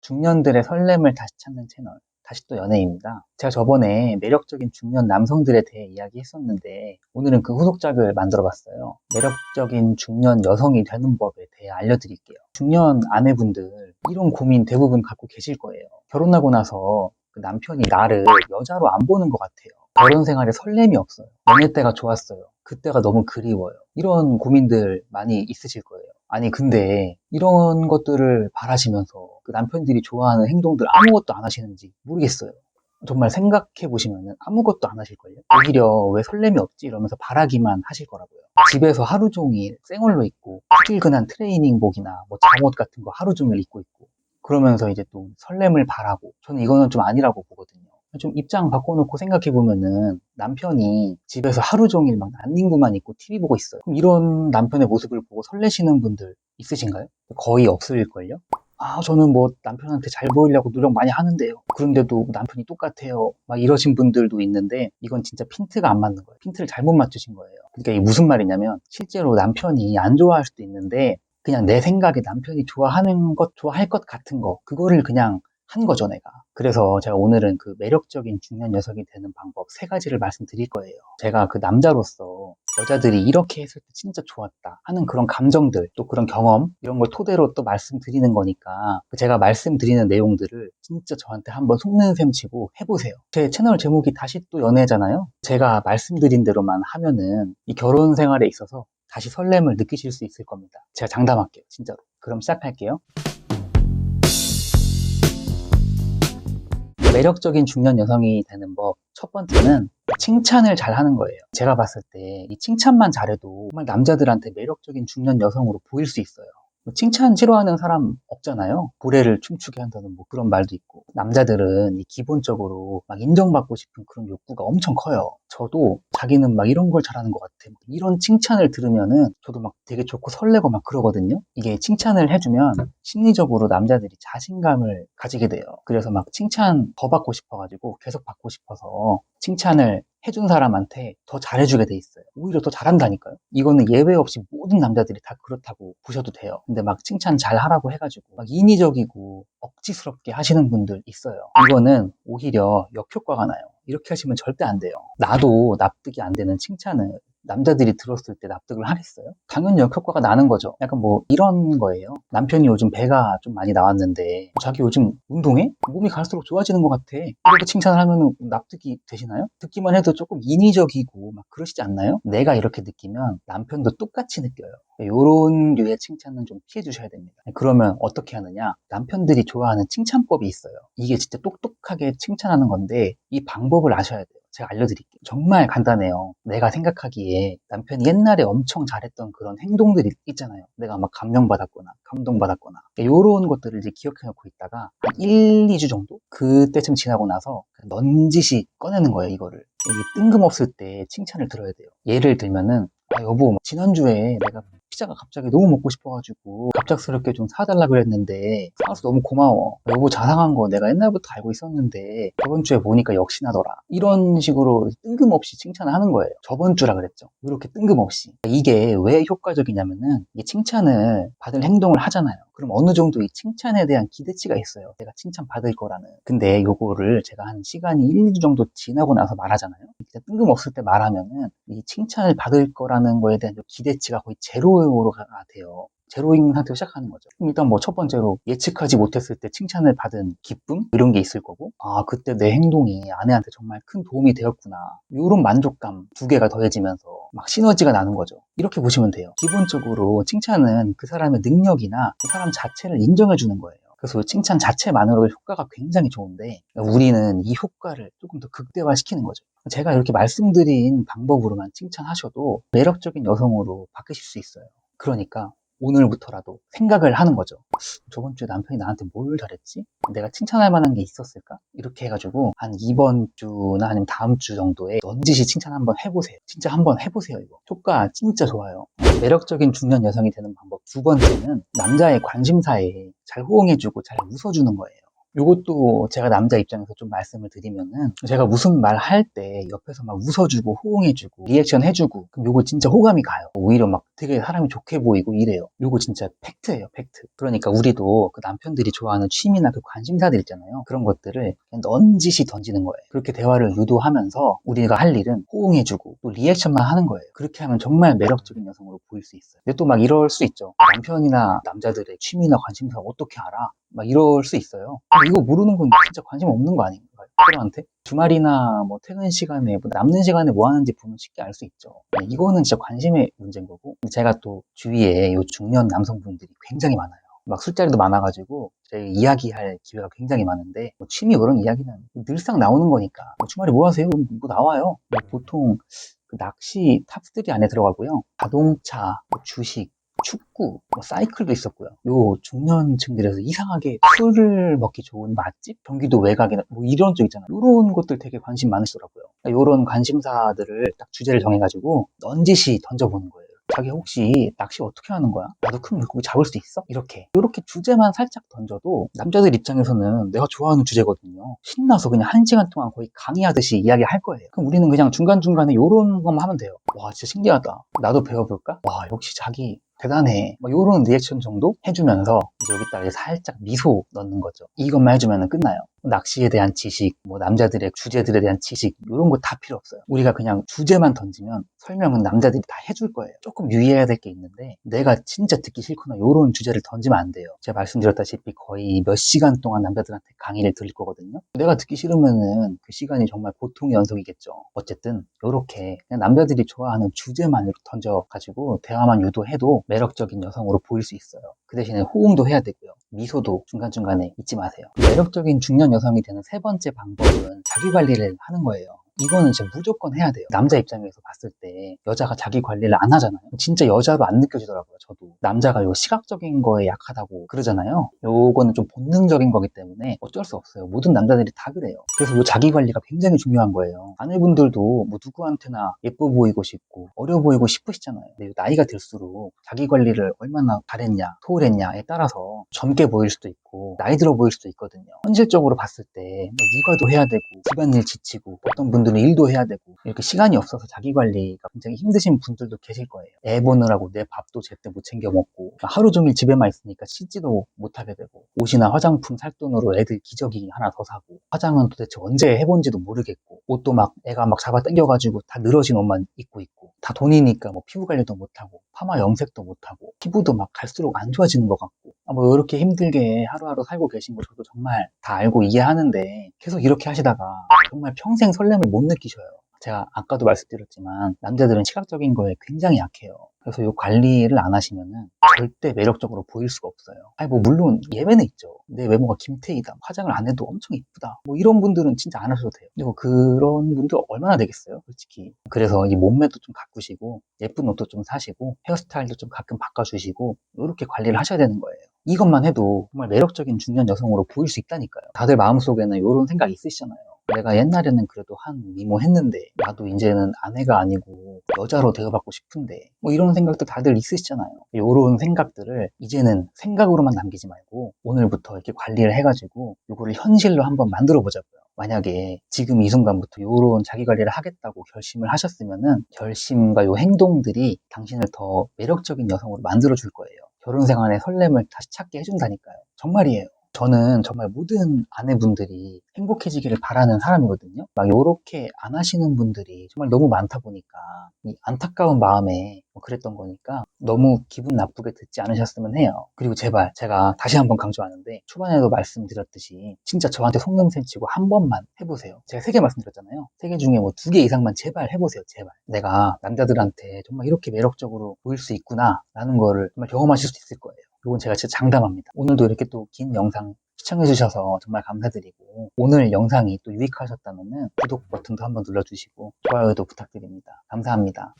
중년들의 설렘을 다시 찾는 채널, 다시 또 연애입니다. 제가 저번에 매력적인 중년 남성들에 대해 이야기했었는데 오늘은 그 후속작을 만들어 봤어요. 매력적인 중년 여성이 되는 법에 대해 알려드릴게요. 중년 아내분들 이런 고민 대부분 갖고 계실 거예요. 결혼하고 나서 그 남편이 나를 여자로 안 보는 것 같아요. 결혼 생활에 설렘이 없어요. 연애 때가 좋았어요. 그때가 너무 그리워요. 이런 고민들 많이 있으실 거예요. 아니 근데 이런 것들을 바라시면서 그 남편들이 좋아하는 행동들 아무것도 안 하시는지 모르겠어요. 정말 생각해 보시면 아무것도 안 하실걸요? 오히려 왜 설렘이 없지? 이러면서 바라기만 하실 거라고요. 집에서 하루 종일 생얼로 있고 후질근한 트레이닝복이나 뭐 잠옷 같은 거 하루 종일 입고 있고 그러면서 이제 또 설렘을 바라고, 저는 이거는 좀 아니라고 보거든요. 좀 입장 바꿔놓고 생각해보면은 남편이 집에서 하루 종일 막 난닝구만 입고 TV 보고 있어요. 그럼 이런 남편의 모습을 보고 설레시는 분들 있으신가요? 거의 없을걸요? 아, 저는 뭐 남편한테 잘 보이려고 노력 많이 하는데요. 그런데도 남편이 똑같아요. 막 이러신 분들도 있는데 이건 진짜 핀트가 안 맞는 거예요. 핀트를 잘못 맞추신 거예요. 그러니까 이게 무슨 말이냐면 실제로 남편이 안 좋아할 수도 있는데 그냥 내 생각에 남편이 좋아하는 것, 좋아할 것 같은 거, 그거를 그냥 한 거죠, 내가. 그래서 제가 오늘은 그 매력적인 중년 녀석이 되는 방법 3가지를 말씀드릴 거예요. 제가 그 남자로서 여자들이 이렇게 했을 때 진짜 좋았다 하는 그런 감정들, 또 그런 경험, 이런 걸 토대로 또 말씀드리는 거니까 제가 말씀드리는 내용들을 진짜 저한테 한번 속는 셈 치고 해보세요. 제 채널 제목이 다시 또 연애잖아요. 제가 말씀드린 대로만 하면은 이 결혼 생활에 있어서 다시 설렘을 느끼실 수 있을 겁니다. 제가 장담할게요, 진짜로. 그럼 시작할게요. 매력적인 중년 여성이 되는 법, 첫 번째는 칭찬을 잘 하는 거예요. 제가 봤을 때 이 칭찬만 잘해도 정말 남자들한테 매력적인 중년 여성으로 보일 수 있어요. 뭐 칭찬 싫어하는 사람 없잖아요. 고래를 춤추게 한다는 뭐 그런 말도 있고. 남자들은 이 기본적으로 막 인정받고 싶은 그런 욕구가 엄청 커요. 저도 자기는 막 이런 걸 잘하는 것 같아. 이런 칭찬을 들으면은 저도 막 되게 좋고 설레고 막 그러거든요. 이게 칭찬을 해주면 심리적으로 남자들이 자신감을 가지게 돼요. 그래서 막 칭찬 더 받고 싶어가지고 계속 받고 싶어서 칭찬을 해준 사람한테 더 잘해주게 돼 있어요. 오히려 더 잘한다니까요. 이거는 예외 없이 모든 남자들이 다 그렇다고 보셔도 돼요. 근데 막 칭찬 잘 하라고 해가지고 막 인위적이고 억지스럽게 하시는 분들 있어요. 이거는 오히려 역효과가 나요. 이렇게 하시면 절대 안 돼요. 나도 납득이 안 되는 칭찬을 남자들이 들었을 때 납득을 하겠어요? 당연히 역효과가 나는 거죠. 약간 뭐 이런 거예요. 남편이 요즘 배가 좀 많이 나왔는데 자기 요즘 운동해? 몸이 갈수록 좋아지는 것 같아. 이렇게 칭찬을 하면 납득이 되시나요? 듣기만 해도 조금 인위적이고 막 그러시지 않나요? 내가 이렇게 느끼면 남편도 똑같이 느껴요. 이런 류의 칭찬은 좀 피해 주셔야 됩니다. 그러면 어떻게 하느냐? 남편들이 좋아하는 칭찬법이 있어요. 이게 진짜 똑똑하게 칭찬하는 건데 이 방법을 아셔야 돼요. 제가 알려드릴게요. 정말 간단해요. 내가 생각하기에 남편이 옛날에 엄청 잘했던 그런 행동들이 있잖아요. 내가 막 감명받았거나 감동받았거나 이런 것들을 이제 기억해 놓고 있다가 한 1, 2주 정도? 그때쯤 지나고 나서 넌지시 꺼내는 거예요, 이거를. 이게 뜬금없을 때 칭찬을 들어야 돼요. 예를 들면은 아 여보, 지난주에 내가 피자가 갑자기 너무 먹고 싶어가지고 갑작스럽게 좀 사달라 그랬는데 사서 너무 고마워. 여보, 자상한 거 내가 옛날부터 알고 있었는데 저번 주에 보니까 역시나더라. 이런 식으로 뜬금없이 칭찬을 하는 거예요. 저번 주라 그랬죠. 이렇게 뜬금없이. 이게 왜 효과적이냐면은 이게 칭찬을 받을 행동을 하잖아요. 그럼 어느 정도 이 칭찬에 대한 기대치가 있어요. 내가 칭찬 받을 거라는. 근데 요거를 제가 한 시간이 1, 2주 정도 지나고 나서 말하잖아요. 뜬금없을 때 말하면은 이 칭찬을 받을 거라는 거에 대한 기대치가 거의 제로로 돼요. 제로인 상태로 시작하는 거죠. 그럼 일단 뭐 첫 번째로 예측하지 못했을 때 칭찬을 받은 기쁨? 이런 게 있을 거고, 아, 그때 내 행동이 아내한테 정말 큰 도움이 되었구나. 이런 만족감 2개가 더해지면서 막 시너지가 나는 거죠. 이렇게 보시면 돼요. 기본적으로 칭찬은 그 사람의 능력이나 그 사람 자체를 인정해 주는 거예요. 그래서 칭찬 자체만으로도 효과가 굉장히 좋은데 우리는 이 효과를 조금 더 극대화시키는 거죠. 제가 이렇게 말씀드린 방법으로만 칭찬하셔도 매력적인 여성으로 바뀌실 수 있어요. 그러니까 오늘부터라도 생각을 하는 거죠. 저번 주에 남편이 나한테 뭘 잘했지? 내가 칭찬할 만한 게 있었을까? 이렇게 해가지고 한 이번 주나 아니면 다음 주 정도에 넌지시 칭찬 한번 해보세요. 진짜 한번 해보세요, 이거. 효과 진짜 좋아요. 매력적인 중년 여성이 되는 방법 2번째는 남자의 관심사에 잘 호응해주고 잘 웃어주는 거예요. 요것도 제가 남자 입장에서 좀 말씀을 드리면은, 제가 무슨 말 할 때 옆에서 막 웃어주고 호응해주고 리액션 해주고, 그럼 요거 진짜 호감이 가요. 오히려 막 되게 사람이 좋게 보이고 이래요. 요거 진짜 팩트예요, 팩트. 그러니까 우리도 그 남편들이 좋아하는 취미나 그 관심사들 있잖아요. 그런 것들을 그냥 넌지시 던지는 거예요. 그렇게 대화를 유도하면서 우리가 할 일은 호응해주고 또 리액션만 하는 거예요. 그렇게 하면 정말 매력적인 여성으로 보일 수 있어요. 근데 또 막 이럴 수 있죠. 남편이나 남자들의 취미나 관심사 어떻게 알아? 막 이럴 수 있어요. 이거 모르는 건 진짜 관심 없는 거 아닌가요? 사람한테? 주말이나 뭐 퇴근 시간에 뭐 남는 시간에 뭐 하는지 보면 쉽게 알 수 있죠. 네, 이거는 진짜 관심의 문제인 거고, 제가 또 주위에 요 중년 남성분들이 굉장히 많아요. 막 술자리도 많아가지고 제 이야기할 기회가 굉장히 많은데, 뭐 취미 그런 이야기는 늘상 나오는 거니까, 뭐 주말에 뭐 하세요? 뭐 나와요. 보통 그 낚시 탑3 안에 들어가고요. 자동차, 뭐 주식, 축구, 뭐 사이클도 있었고요. 요 중년층들에서 이상하게 술을 먹기 좋은 맛집? 경기도 외곽이나 뭐 이런 쪽 있잖아요. 이런 것들 되게 관심 많으시더라고요. 이런 관심사들을 딱 주제를 정해가지고 넌지시 던져보는 거예요. 자기 혹시 낚시 어떻게 하는 거야? 나도 큰 물고기 잡을 수 있어? 이렇게 주제만 살짝 던져도 남자들 입장에서는 내가 좋아하는 주제거든요. 신나서 그냥 1시간 동안 거의 강의하듯이 이야기할 거예요. 그럼 우리는 그냥 중간중간에 이런 것만 하면 돼요. 와, 진짜 신기하다. 나도 배워볼까? 와, 역시 자기 대단해. 뭐 이런 리액션 정도 해주면서 이제 여기다가 이제 살짝 미소 넣는 거죠. 이것만 해주면 끝나요. 낚시에 대한 지식, 뭐 남자들의 주제들에 대한 지식, 이런 거 다 필요 없어요. 우리가 그냥 주제만 던지면 설명은 남자들이 다 해줄 거예요. 조금 유의해야 될 게 있는데, 내가 진짜 듣기 싫거나 이런 주제를 던지면 안 돼요. 제가 말씀드렸다시피 거의 몇 시간 동안 남자들한테 강의를 들을 거거든요. 내가 듣기 싫으면은 그 시간이 정말 고통의 연속이겠죠. 어쨌든 이렇게 그냥 남자들이 좋아하는 주제만 던져가지고 대화만 유도해도 매력적인 여성으로 보일 수 있어요. 그 대신에 호응도 해야 되고요. 미소도 중간중간에 잊지 마세요. 매력적인 중년 여성이 되는 세 번째 방법은 자기 관리를 하는 거예요. 이거는 진짜 무조건 해야 돼요. 남자 입장에서 봤을 때 여자가 자기 관리를 안 하잖아요. 진짜 여자로 안 느껴지더라고요. 저도 남자가 요 시각적인 거에 약하다고 그러잖아요. 요거는 좀 본능적인 거기 때문에 어쩔 수 없어요. 모든 남자들이 다 그래요. 그래서 요 자기 관리가 굉장히 중요한 거예요. 아내분들도 뭐 누구한테나 예뻐 보이고 싶고 어려 보이고 싶으시잖아요. 근데 나이가 들수록 자기 관리를 얼마나 잘했냐 소홀했냐에 따라서 젊게 보일 수도 있고 나이 들어 보일 수도 있거든요. 현실적으로 봤을 때 뭐 육아도 해야 되고 집안일 지치고, 어떤 분들은 일도 해야 되고, 이렇게 시간이 없어서 자기 관리가 굉장히 힘드신 분들도 계실 거예요. 애 보느라고 내 밥도 제때 못 챙겨 먹고 하루 종일 집에만 있으니까 씻지도 못하게 되고, 옷이나 화장품 살 돈으로 애들 기저귀 하나 더 사고, 화장은 도대체 언제 해본지도 모르겠고, 옷도 막 애가 막 잡아 당겨가지고 다 늘어진 옷만 입고 있고, 다 돈이니까 뭐 피부 관리도 못하고 파마 염색도 못하고 피부도 막 갈수록 안 좋아지는 것 같고, 뭐 이렇게 힘들게 하루하루 살고 계신 거 저도 정말 다 알고 이해하는데, 계속 이렇게 하시다가 정말 평생 설렘을 못 느끼셔요. 제가 아까도 말씀드렸지만 남자들은 시각적인 거에 굉장히 약해요. 그래서 이 관리를 안 하시면은 절대 매력적으로 보일 수가 없어요. 아니 뭐 물론 예외는 있죠. 내 외모가 김태희다, 화장을 안 해도 엄청 이쁘다, 뭐 이런 분들은 진짜 안 하셔도 돼요. 그리고 그런 분들 얼마나 되겠어요, 솔직히. 그래서 이 몸매도 좀 가꾸시고 예쁜 옷도 좀 사시고 헤어스타일도 좀 가끔 바꿔주시고 이렇게 관리를 하셔야 되는 거예요. 이것만 해도 정말 매력적인 중년 여성으로 보일 수 있다니까요. 다들 마음속에는 이런 생각 있으시잖아요. 내가 옛날에는 그래도 한 미모 했는데 나도 이제는 아내가 아니고 여자로 대우받고 싶은데, 뭐 이런 생각도 다들 있으시잖아요. 이런 생각들을 이제는 생각으로만 남기지 말고 오늘부터 이렇게 관리를 해가지고 이거를 현실로 한번 만들어 보자고요. 만약에 지금 이 순간부터 이런 자기 관리를 하겠다고 결심을 하셨으면은 결심과 요 행동들이 당신을 더 매력적인 여성으로 만들어 줄 거예요. 결혼 생활의 설렘을 다시 찾게 해준다니까요. 정말이에요. 저는 정말 모든 아내분들이 행복해지기를 바라는 사람이거든요. 막 요렇게 안 하시는 분들이 정말 너무 많다 보니까 이 안타까운 마음에 그랬던 거니까 너무 기분 나쁘게 듣지 않으셨으면 해요. 그리고 제발, 제가 다시 한번 강조하는데 초반에도 말씀드렸듯이 진짜 저한테 속냄새 치고 한 번만 해보세요. 제가 3개 말씀드렸잖아요. 3개 중에 뭐 2개 이상만 제발 해보세요. 제발. 내가 남자들한테 정말 이렇게 매력적으로 보일 수 있구나 라는 거를 정말 경험하실 수 있을 거예요. 이건 제가 진짜 장담합니다. 오늘도 이렇게 또 긴 영상 시청해주셔서 정말 감사드리고, 오늘 영상이 또 유익하셨다면 구독 버튼도 한번 눌러주시고 좋아요도 부탁드립니다. 감사합니다.